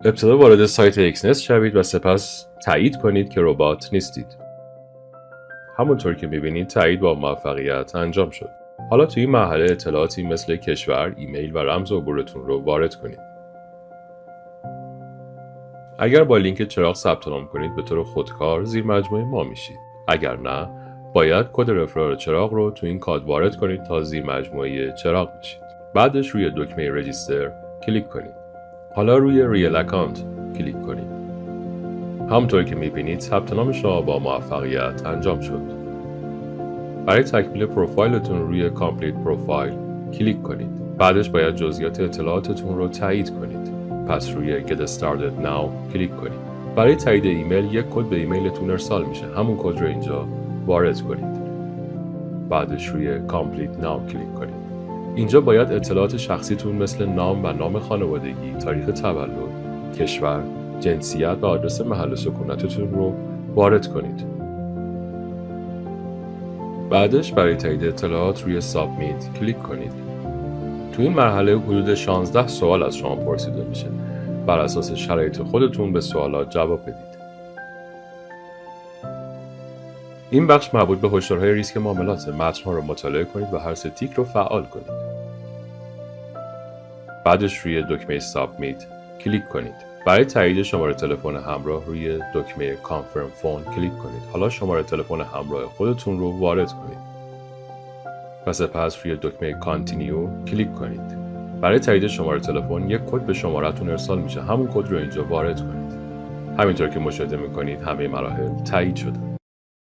ابتدا وارد سایت اکسنس شوید و سپس تایید کنید که ربات نیستید. همونطور که می‌بینید تایید با موفقیت انجام شد. حالا توی این مرحله اطلاعاتی مثل کشور، ایمیل و رمز عبورتون رو وارد کنید. اگر با لینک چراغ ثبت نام کنید به طور خودکار زیر مجموعه ما میشید. اگر نه، باید کد رفرال چراغ رو تو این کاد وارد کنید تا زیر مجموعه چراغ بشید. بعدش روی دکمه رجیستر کلیک کنید. حالا روی ریل اکانت کلیک کنید. همونطور که میبینید ثبت نام شما با موفقیت انجام شد. برای تکمیل پروفایلتون روی کامپلیت پروفایل کلیک کنید. بعدش باید جزئیات اطلاعاتتون رو تایید کنید. پس روی Get Started Now کلیک کنید. برای تایید ایمیل یک کد به ایمیلتون ارسال میشه. همون کد رو اینجا وارد کنید. بعدش روی Complete Now کلیک کنید. اینجا باید اطلاعات شخصیتون مثل نام و نام خانوادگی، تاریخ تولد، کشور، جنسیت و آدرس محل سکونتتون رو وارد کنید. بعدش برای تایید اطلاعات روی Submit کلیک کنید. تو این مرحله حدود 16 سوال از شما پرسیده میشه. بر اساس شرایط خودتون به سوالات جواب بدید. این بخش مربوط به هشدارهای ریسک معاملات. متن‌ها رو مطالعه کنید و هر سه تیک رو فعال کنید. بعدش روی دکمه Submit کلیک کنید. برای تایید شماره تلفن همراه روی دکمه Confirm Phone کلیک کنید. حالا شماره تلفن همراه خودتون رو وارد کنید. و سپس روی دکمه Continue کلیک کنید. برای تایید شماره تلفن یک کد به شماره‌تون ارسال میشه. همون کد رو اینجا وارد کنید. همینطور که مشاهده میکنید همه مراحل تایید شده.